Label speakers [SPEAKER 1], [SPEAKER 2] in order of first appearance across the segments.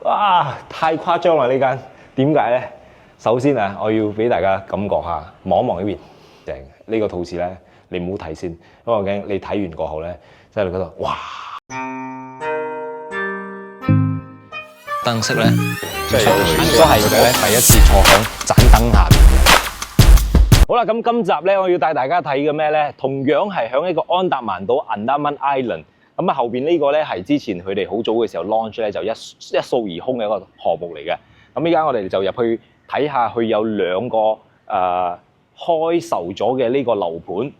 [SPEAKER 1] 哇！太誇張啦呢間，點解咧？首先啊，我要俾大家感覺下，望一望呢邊，正呢個套視咧，你唔好睇先，因為我驚你睇完過後咧，即係你覺得哇！
[SPEAKER 2] 燈飾咧，
[SPEAKER 1] 即係都係我第一次坐響盞燈下邊嘅。好啦，咁今集咧，我要帶大家睇嘅咩咧？同樣係響呢個安達曼島 Andaman Island。咁啊，後邊呢個咧係之前佢哋好早嘅時候 launch 咧，就一掃而空嘅一個項目嚟嘅。咁依家我哋就入去睇下，佢有兩個開售咗嘅呢個樓盤。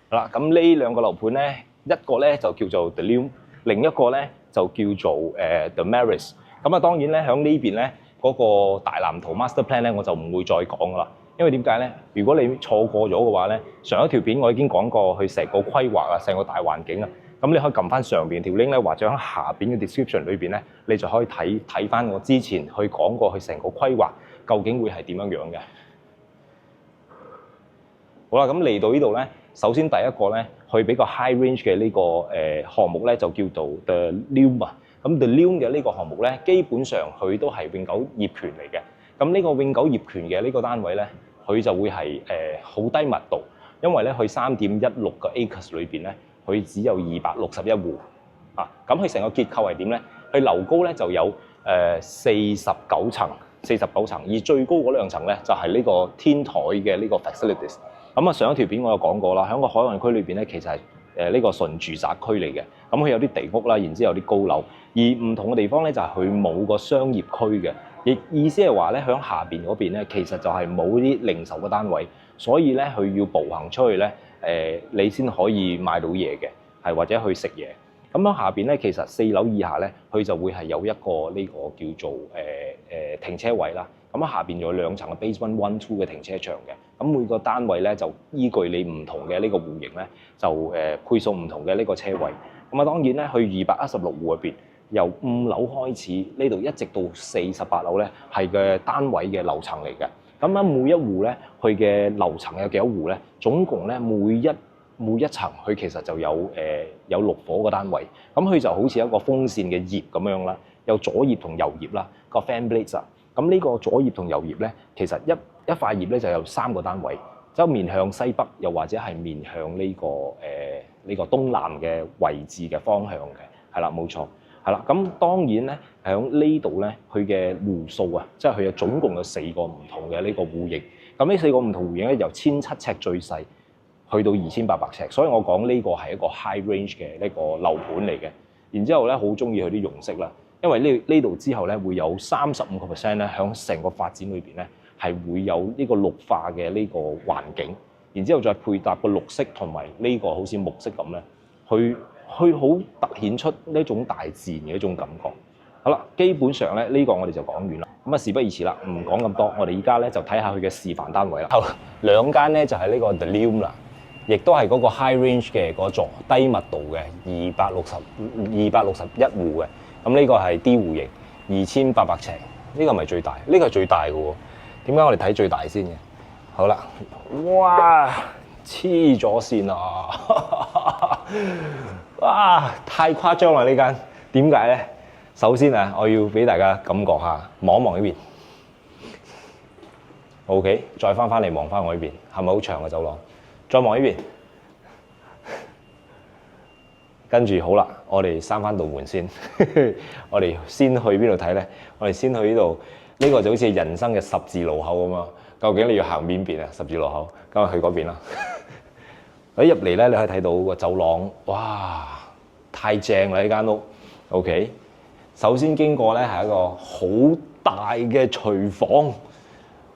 [SPEAKER 1] 好啦，咁呢兩個樓盤咧，一個咧就叫做 The Lume， 另一個咧就叫做The Maris。咁啊，當然咧響呢邊咧嗰個大藍圖 Master Plan 咧，我就唔會再講噶啦。因為點解咧？如果你錯過咗嘅話咧，上一條片我已經講過佢成個規劃啊，成個大環境啊。咁你可以撳翻上邊條 link 咧，或者喺下邊嘅 description 裏邊咧，你就可以睇翻我之前去講過佢成個規劃究竟會係點樣樣嘅。好啦，咁嚟到呢度咧，首先第一個咧，去比較 high range 嘅呢個項目咧，就叫做 The Lume 啊。咁 The Lume 嘅呢個項目咧，基本上佢都係永久業權嚟嘅。咁呢個永久業權嘅呢個單位咧，佢就會係好低密度，因為咧佢3.16個 acres 裏邊咧。佢只有261戶啊！咁佢成個結構係點咧？佢樓高咧就有49層，而最高嗰兩層咧就係呢個天台嘅呢個 facilities。咁啊，上一條片我有講過啦，喺個海岸區裏邊咧，其實係呢個純住宅區嚟嘅。咁佢有啲地屋啦，然之後有啲高樓，而唔同嘅地方咧就係佢冇個商業區嘅。亦意思係話咧，喺下邊嗰邊咧，其實就係冇啲零售嘅單位，所以咧佢要步行出去咧。你先可以買到嘢嘅，係或者去食嘢。咁喺下邊咧，其實4樓以下咧，佢就會係有一個呢個叫做停車位啦。咁喺下邊有2層嘅 Basement 1、2嘅停車場嘅。咁每個單位咧就依據你唔同嘅呢個戶型咧，就配送唔同嘅呢個車位。咁啊，當然咧，去216戶入邊，由5樓開始，呢度一直到48樓咧，係嘅單位嘅樓層嚟嘅。咁樣每一戶咧，佢嘅樓層有幾多戶咧？總共咧每一層佢其實就有6伙個單位。咁佢就好似一個風扇嘅葉咁樣啦，有左葉同右葉啦，個 fan blades 啊。咁呢個左葉同右葉咧，其實一塊葉咧就有3個單位，即係面向西北，又或者係面向呢個東南嘅位置嘅方向嘅，係啦，冇錯。係啦，咁當然咧，喺呢度咧，佢嘅戶數啊，即係佢有總共有4個唔同嘅呢個戶型。咁呢4個唔同戶型咧，由1700尺最細，去到2800尺。所以我講呢個係一個 high range 嘅呢個樓盤嚟嘅。然之後咧，好中意佢啲容色啦，因為呢度之後咧會有35%咧，喺成個發展裏邊咧係會有呢個綠化嘅呢個環境。然之後再配搭個綠色同埋呢個好似木色咁咧，去好突顯出呢種大自然嘅一種感覺。好啦，基本上咧呢個我哋就講完啦。咁啊，事不宜遲啦，唔講咁多，我哋依家咧就睇下佢嘅示範單位啦。2間咧就係呢個 The Lume 啦，亦都係嗰個 high range 嘅嗰座低密度嘅261戶嘅。咁呢個係 D 戶型2800尺，呢個唔係最大，呢個係最大嘅喎。點解我哋睇最大先嘅？好啦，哇！黐咗線啊！哇，太誇張啦呢間，點解咧？首先啊，我要俾大家感覺下，望一望呢邊。OK， 再翻嚟望翻我呢邊，係咪好長嘅走廊？再望呢邊，跟住好啦，我哋閂翻道門先。我哋先去邊度睇咧？我哋先去呢度，呢個就好似人生嘅十字路口咁啊！究竟你要行邊邊啊？十字路口，咁啊去嗰邊啦。喺入嚟咧，你可以睇到個走廊，哇，太正啦！呢間屋 ，OK。首先經過咧係一個好大嘅廚房，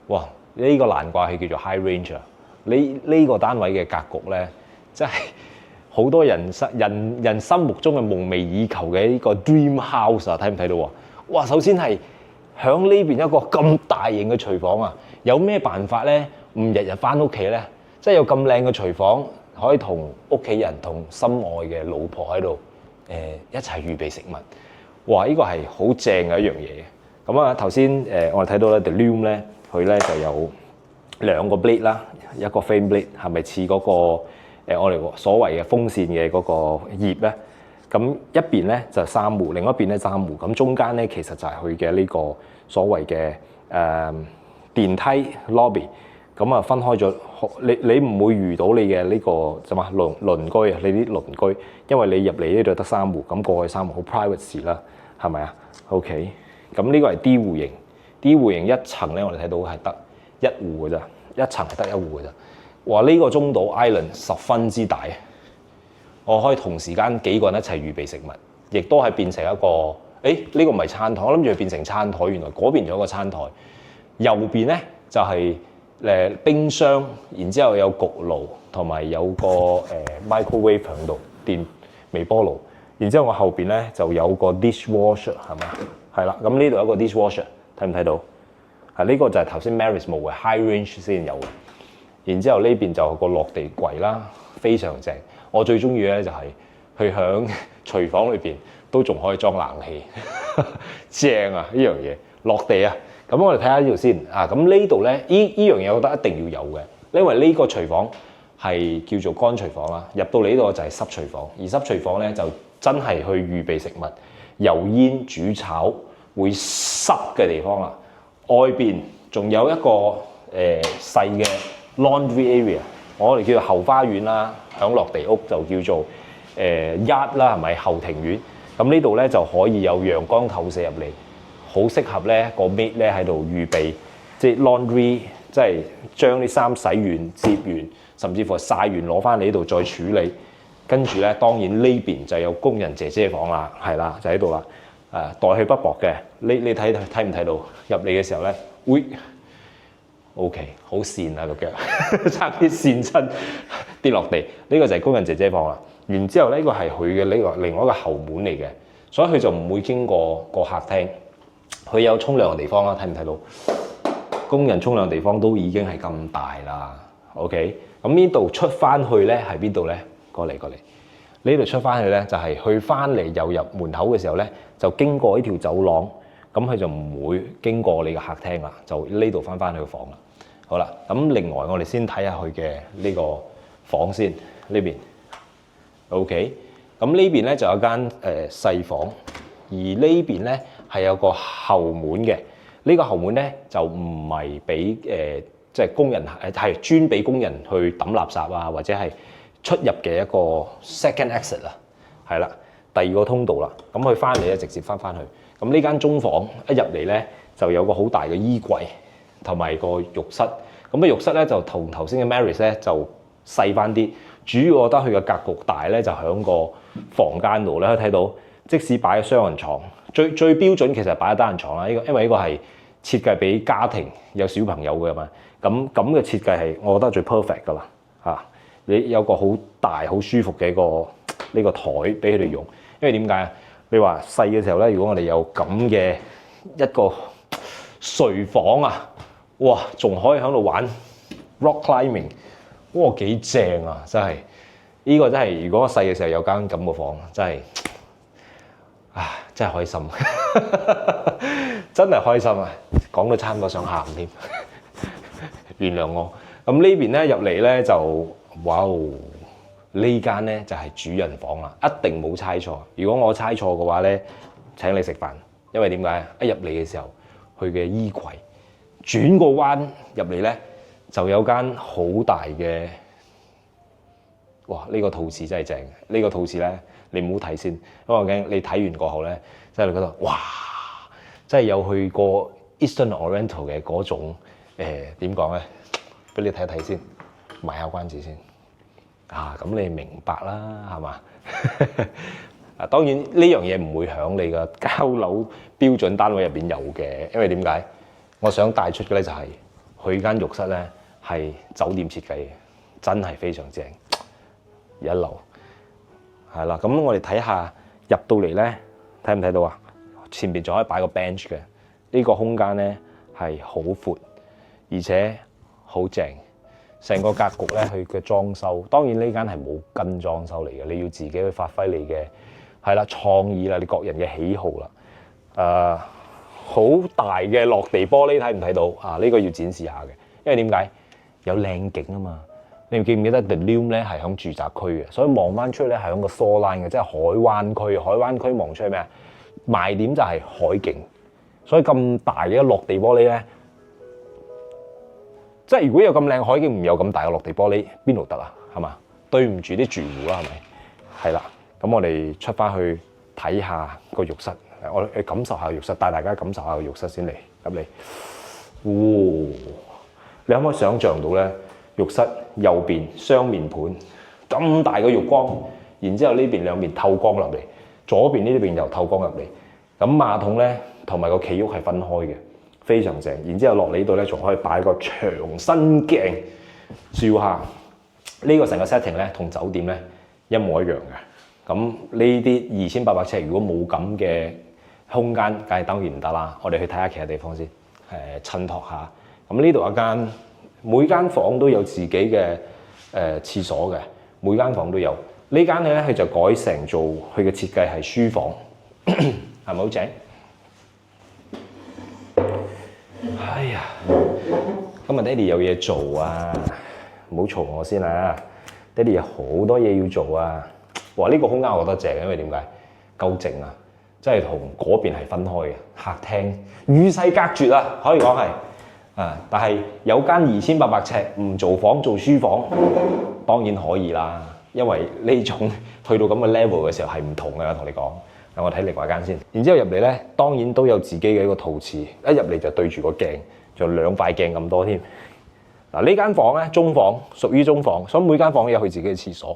[SPEAKER 1] 哇！呢個難怪係叫做 high range 啊！呢個單位嘅格局咧，真係好多人心目中嘅夢寐以求嘅呢個 dream house 啊！睇唔睇到啊？哇！首先係響呢邊一個咁大型嘅廚房啊，有咩辦法咧？唔日日翻屋企咧，即係有咁靚嘅廚房。可以同屋企人同心愛嘅老婆喺度一齊預備食物，哇！呢個係好正嘅一樣嘢。咁啊，頭先我哋睇到咧 The Lume 咧，佢咧就有2個 blade 啦，一個 fan blade 係咪似嗰個我哋所謂嘅風扇嘅嗰個葉咧？咁一邊咧就三戶，另一邊咧三戶。咁中間咧其實就係佢嘅呢個所謂嘅電梯 lobby。咁啊分開咗，你唔會遇到你嘅呢個就嘛鄰居啊，你啲鄰居，因為你入嚟呢度得三戶，咁過去三戶好 private 啦，係咪啊 ？OK， 咁呢個係 D 戶型，D 戶型一層咧，我哋睇到係得一戶嘅咋，一層係得一戶嘅咋。哇！呢個中島 Island 十分之大，我可以同時間幾個人一齊預備食物，亦都係變成一個，呢個唔係餐台，我諗住變成餐台，原來嗰邊仲有個餐台，右邊咧就係冰箱，然之後有焗爐同埋有個microwave 喺度，電微波爐。然之後我後邊咧就有個 dishwasher 係嘛？係啦，咁呢度有一個 dishwasher， 睇唔睇到？呢個就係頭先 Maris 冇嘅 high range 先有嘅。然之後呢邊就有個落地櫃啦，非常正。我最中意咧就係佢響廚房裏邊都仲可以裝冷氣，正啊！呢樣嘢落地啊！咁我哋睇下呢度先啊！咁呢度咧，呢樣嘢我覺得一定要有嘅，因為呢個廚房係叫做乾廚房啦。入到嚟呢度就係濕廚房，而濕廚房咧就真係去預備食物、油煙、煮炒會濕嘅地方啦。外邊仲有一個細嘅 laundry area， 我哋叫做後花園啦，響落地屋就叫做yard 啦，係咪後庭院？咁呢度咧就可以有陽光透射入嚟。好適合咧個 maid 咧喺度預備，即係 laundry， 即係將啲衫洗完、摺完，甚至乎曬完攞翻嚟呢度再處理。跟住咧，當然呢邊就有工人姐姐房啦，係啦，就喺度啦。代氣不薄嘅，你睇唔睇到入嚟嘅時候咧，會 OK 好跣啊個腳，差啲跣親跌落地。呢個就係工人姐姐房啦。然之後呢個係佢嘅呢個另外一個後門嚟嘅，所以佢就唔會經過個客廳。佢有沖涼嘅地方啦，睇唔睇到？工人沖涼嘅地方都已經係咁大啦。OK， 咁呢度出翻去咧係邊度咧？過嚟，呢度出翻去咧就係去翻嚟又入門口嘅時候咧，就經過呢條走廊，咁佢就唔會經過你嘅客廳啦，就呢度翻去個房啦。好啦，咁另外我哋先睇下佢嘅呢個房先，呢邊 OK， 咁呢邊咧就有間細房，而呢邊咧係有個後門嘅。呢個後門咧就唔係俾即係工人係專俾工人去抌垃圾啊，或者係出入嘅一個 second exit 啊，係啦，第二個通道啦。咁佢翻嚟咧直接翻去。咁呢間中房一入嚟咧就有個好大嘅衣櫃同埋個浴室。咁嘅浴室咧就同頭先嘅 Maris 咧就細翻啲。主要我覺得佢嘅格局大咧就喺個房間度咧，可以睇到即使擺咗雙人床，最標準其實係擺咗單人床啦。因為呢個係設計俾家庭有小朋友嘅嘛。咁嘅設計係我覺得最 perfect 噶啦嚇。你有個好大好舒服嘅呢個台俾佢哋用，因為點解啊？你話細嘅時候咧，如果我哋有咁嘅一個睡房啊，哇，仲可以喺度玩 rock climbing， 哇幾正啊！真係呢個真係，如果我細嘅時候有間咁嘅房，真係真係開心，真係開心啊！講到差唔多想喊添，原諒我。咁呢邊咧入嚟咧就〜哇！呢間咧就係主人房啦，一定冇猜錯。如果我猜錯嘅話咧，請你食飯。因為點解？一入嚟嘅時候，佢嘅衣櫃轉個彎入嚟咧，就有間好大嘅。哇！呢個陶瓷真係正。呢個陶瓷咧，你唔好睇先，因為我驚你睇完過後咧，即係你覺得哇！真係有去過 Eastern Oriental 嘅嗰種點講咧？俾你睇一睇先。賣下關子先咁你明白啦，係嘛？當然呢樣嘢唔會響你嘅交樓標準單位入邊有嘅，因為點解？我想帶出嘅咧就係佢間浴室咧係酒店設計嘅，真係非常正，一流。係啦，咁我哋睇下入到嚟咧，睇唔睇到啊？前邊仲可以擺個 bench 嘅，呢個空間咧係好闊，而且好正。成個格局咧，佢嘅裝修當然呢間係冇跟裝修嚟嘅，你要自己去發揮你嘅係啦創意啦，你各人嘅喜好啦。好大嘅落地玻璃睇唔睇到啊？呢個要展示下嘅，因為點解有靚景啊嘛？你記唔記得 The Loom 咧係響住宅區嘅，所以望翻出去咧係響個 shoreline 嘅，即係海灣區。海灣區望出去咩啊？賣點就係海景，所以咁大嘅一落地玻璃咧，即係如果有咁靚海景，唔有咁大嘅落地玻璃，邊度得啊？係嘛？對唔住啲住戶啦，係咪？係啦，咁我哋出翻去睇下個浴室，我哋感受下浴室，帶大家感受下個浴室先嚟入嚟。你可唔可以想像到咧？浴室右邊雙面盤咁大個浴缸，然之後呢邊兩邊透光入嚟，左邊呢邊又透光入嚟。咁馬桶咧同埋個企浴係分開嘅，非常正。然之後落嚟呢度咧，仲可以擺個長身鏡照下。呢個成個 setting 咧同酒店咧一模一樣嘅。咁呢啲2800尺，如果冇咁嘅空間，梗係當然唔得啦。我哋去睇下其他地方先，襯托下。咁呢度一間。每間房都有自己嘅廁所嘅，每間房都有。呢間咧佢就改成做佢嘅設計係書房，係咪好正？哎呀，今日爹哋有嘢做啊！唔好嘈我先啊！爹哋有好多嘢要做啊！哇！呢個空間我覺得正，因為點解？夠靜啊！即係同嗰邊係分開嘅客廳，與世隔絕啊！可以講係。但係有間2800尺唔做房做書房，當然可以啦。因為呢種去到咁嘅 level 嘅時候係唔同嘅，同你講。咁我睇另外一間先。然之後入嚟咧，當然都有自己嘅一個陶瓷。一入嚟就對住個鏡，仲有2塊鏡咁多添。嗱，呢間房咧中房，屬於中房，所以每間房有佢自己嘅廁所。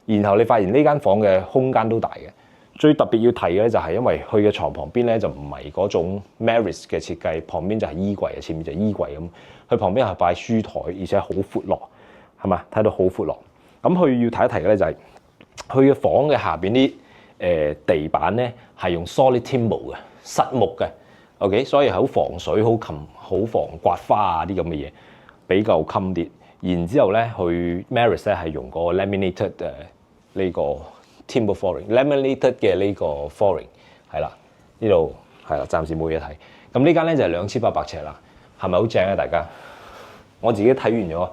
[SPEAKER 1] 然後你發現呢間房嘅空間都大嘅。最特別要提嘅咧就係因為佢嘅床旁邊咧就唔係嗰種 Maris 嘅設計，旁邊就係衣櫃啊，前面就係衣櫃咁。佢旁邊係擺書台，而且好闊落，係嘛？睇到好闊落。咁佢要提一提嘅咧就係佢嘅房嘅下邊啲地板咧係用 solid timber 嘅實木嘅 ，OK， 所以係好防水、好防刮花啊啲咁嘅嘢，比較襟啲。然之後咧，佢 Maris 咧係用個 laminated 呢個。timber flooring、laminated 嘅呢個 flooring 係啦，呢度係啦，暫時冇嘢睇。咁呢間咧就係2800尺啦，係咪好正啊？大家，我自己睇完咗，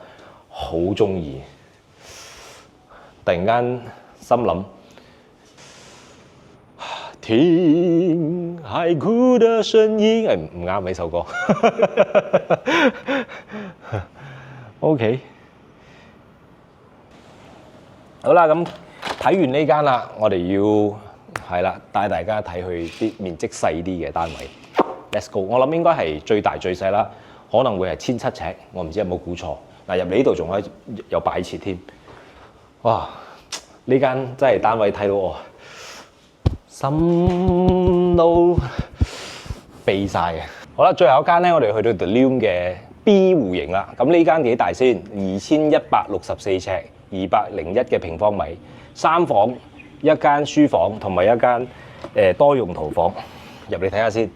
[SPEAKER 1] 好中意。突然間心諗，聽海哭的聲音，唔啱呢首歌。OK， 好啦，咁。睇完呢間啦，我哋要係啦，帶大家睇去啲面積細啲嘅單位。Let's go！ 我諗應該係最大最細啦，可能會係1700尺，我唔知有冇估錯。嗱，入嚟呢度仲可以有擺設添。哇！呢間真係單位睇到我心都痹晒嘅。好啦，最後一間咧，我哋去到 The Loom 嘅 B 戶型啦。咁呢間幾大先？2164尺，201嘅平方米。3房，一間書房同埋一間多用途房，入嚟睇下先。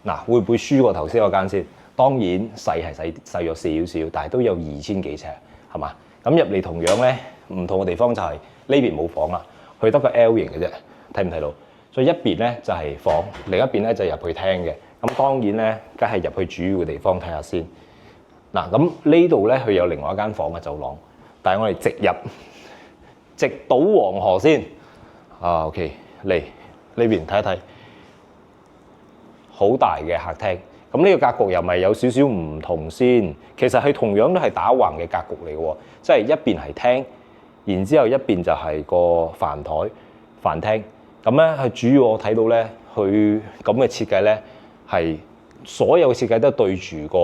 [SPEAKER 1] 嗱，會唔會輸過頭先嗰間先？當然細係細咗少少，但係都有2000幾尺，係嘛？咁入嚟同樣咧，唔同嘅地方就係呢邊冇房啦，佢得個 L 型嘅啫，睇唔睇到？所以一邊咧就係房，另一邊咧就入去廳嘅。咁當然咧，梗係入去主要嘅地方睇下先。嗱，咁呢度咧佢有另外一間房嘅走廊，但係我哋直搗黃河先。OK， 嚟呢邊睇一睇，好大嘅客廳。咁呢個格局又咪有少少唔同先。其實佢同樣都係打橫嘅格局嚟嘅喎，即係一邊係廳，然之後一邊就係個飯廳。咁咧，佢主要我睇到咧，佢咁嘅設計咧係所有嘅設計都係對住個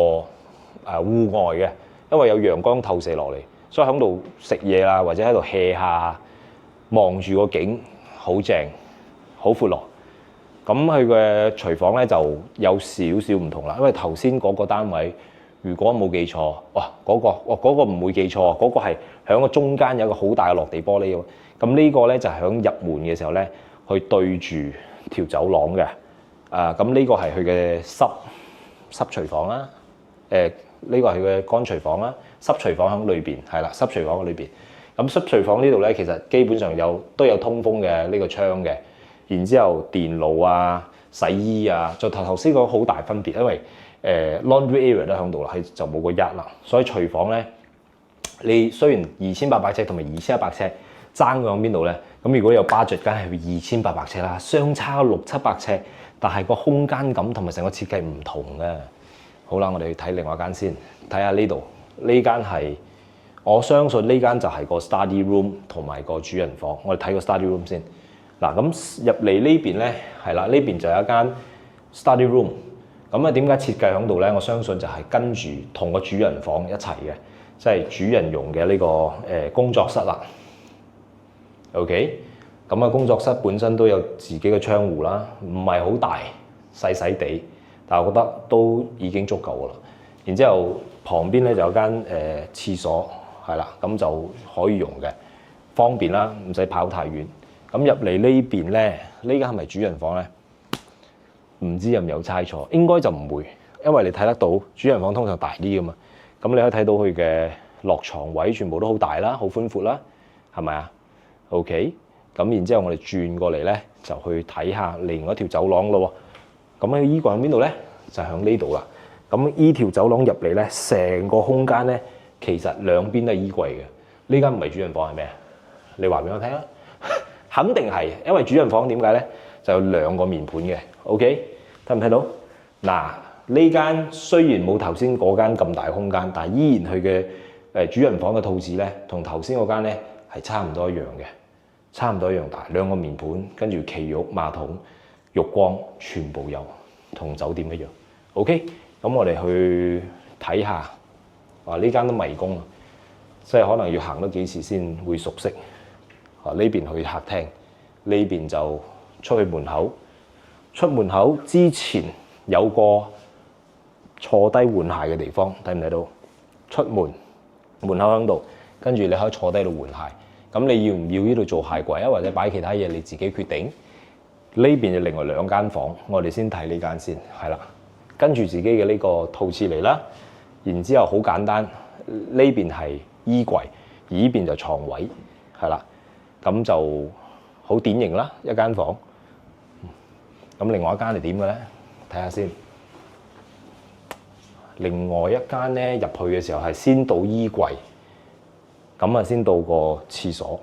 [SPEAKER 1] 戶外嘅，因為有陽光透射落嚟。所以喺度食嘢啦，或者喺度 hea 下，望住個景，好正，好闊落。咁佢嘅廚房咧就有少少唔同啦，因為頭先嗰個單位，如果冇記錯，嗰個唔會記錯，嗰個係喺個中間有一個好大嘅落地玻璃喎。咁呢個咧就係喺入門嘅時候咧，去對住條走廊嘅。咁呢個係佢嘅濕廚房啦。呢個係佢嘅乾廚房啦，濕廚房喺裏邊，係啦，濕廚房喺裏邊。咁濕廚房呢度咧，其實基本上都有通風嘅呢個窗嘅。然之後電爐啊、洗衣啊，就頭先講好大分別，因為 laundry area 都喺度啦，係就冇個一啦。所以廚房咧，你雖然2800尺同埋2100尺爭喺邊度咧？咁如果有 budget，梗係2800尺啦，相差600-700尺，但係個空間感同埋成個設計唔同嘅。好啦，我哋去睇另外一間先，睇下呢度呢間係，我相信呢間就係個 study room 同埋個主人房。我哋睇個 study room 先。嗱，咁入嚟呢邊咧，係啦，呢邊就有一間 study room。咁啊，點解設計喺度咧？我相信就係跟住同個主人房一齊嘅，即係主人用嘅呢個工作室啦。OK， 咁啊，工作室本身都有自己嘅窗戶啦，唔係好大，細細地，但係我覺得都已經足夠㗎啦。然之後旁邊咧就有間廁所，係啦，咁就可以用嘅，方便啦，唔使跑太遠。咁入嚟呢邊咧，呢間係咪主人房咧？唔知有唔有猜錯，應該就唔會，因為你睇得到主人房通常大啲㗎嘛。咁你可以睇到佢嘅落床位全部都好大啦，好寬闊啦，係咪啊？OK， 咁然之後我哋轉過嚟咧，就去睇下另外一條走廊咯喎。咁喺衣櫃喺邊度咧？就喺呢度啦。咁依條走廊入嚟咧，成個空間咧，其實兩邊都係衣櫃嘅。呢間唔係主人房係咩啊？你話俾我聽啦。肯定係，因為主人房點解咧？就有2個面盤嘅。OK， 睇唔睇到？嗱，呢間雖然冇頭先嗰間咁大空間，但係依然佢嘅主人房嘅套子咧，同頭先嗰間咧係差唔多一樣嘅。差唔多一樣大，2個面盤，跟住奇浴、馬桶、浴缸全部有，同酒店一樣。OK， 咁我哋去睇下，呢間都迷宮啊，即係可能要行多幾次先會熟悉。呢邊去客廳，呢邊就出去門口。出門口之前有個坐低換鞋嘅地方，睇唔睇到？出門口喺度，跟住你可以坐低度換鞋。咁你要唔要呢度做鞋櫃啊？或者擺其他嘢你自己決定。呢邊就另外2間房，我哋先睇呢間先，係啦。跟住自己嘅呢個套廁嚟啦，然之後好簡單，呢邊係衣櫃，而呢邊就床位，係啦。咁就好典型啦，一間房。咁另外一間係點嘅咧？睇下先。另外一間咧，入去嘅時候係先到衣櫃。咁啊，先到個廁所，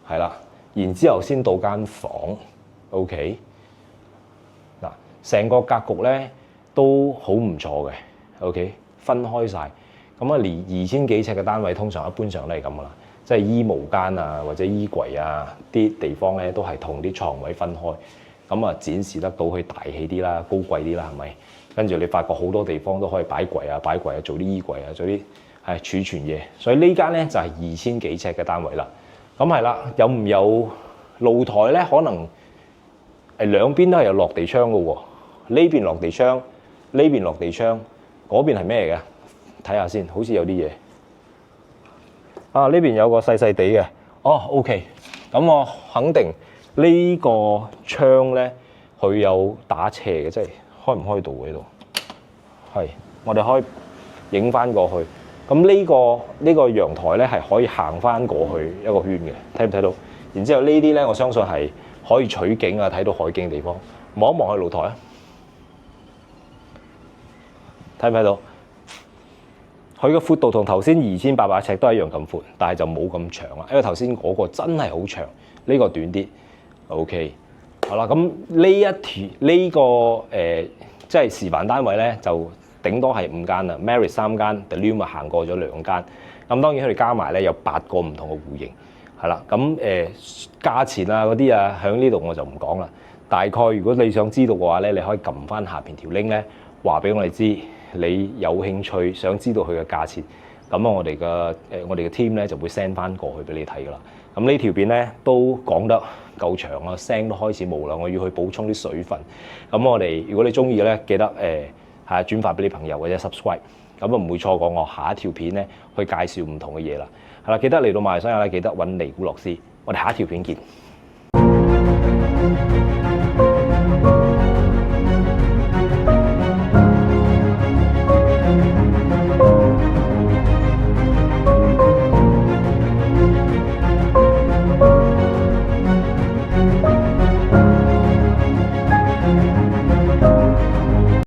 [SPEAKER 1] 係啦，然之後先到間房 ，OK。嗱，成個格局咧都好唔錯嘅 ，OK， 分開晒。咁啊，連2000幾尺嘅單位，通常一般上都係咁噶啦，即係衣帽間啊或者衣櫃啊啲地方咧都係同啲床位分開，咁啊展示得到佢大氣啲啦、高貴啲啦，係咪？跟住你發覺好多地方都可以擺櫃啊、做啲衣櫃啊、做啲。係儲存嘢，所以呢間咧就係2000幾尺嘅單位啦。咁係啦，有唔有露台咧？可能兩邊都係有落地窗嘅喎。呢邊落地窗，呢邊落地窗，嗰邊係咩嚟嘅？睇下先，好似有啲嘢。啊，呢邊有個細細地嘅。哦 ，OK。咁我肯定呢個窗咧，佢有打斜嘅，即係開唔開到喺度？係，我哋可以影翻過去。咁呢個陽台咧係可以行翻過去一個圈嘅，睇唔睇到？然之後呢啲咧，我相信係可以取景啊，睇到海景嘅地方。望一望去露台啊，睇唔睇到？佢嘅闊度同頭先2800尺都係一樣咁闊，但係就冇咁長啦，因為頭先嗰個真係好長，呢個短啲。OK， 好啦，咁呢一條呢個即係示範單位咧就。頂多係5間啦 ，Marriott 3間 The Lume 行過咗2間。咁當然佢哋加埋咧有8個唔同嘅戶型，係啦。咁價錢啊嗰啲啊，喺呢度我就唔講啦。大概如果你想知道嘅話咧，你可以撳翻下邊條 link 咧，話俾我哋知你有興趣想知道佢嘅價錢。咁啊，我哋嘅 team 咧就會 send 翻過去俾你睇噶啦。咁呢條片咧都講得夠長啦，聲都開始冇啦，我要去補充啲水分。咁我哋如果你中意嘅咧，記得轉發俾你朋友或者 subscribe， 咁啊唔會錯過我下一條片咧去介紹唔同嘅嘢啦。係啦，記得嚟到馬來西亞咧，記得揾尼古樂斯。我哋下一條片見。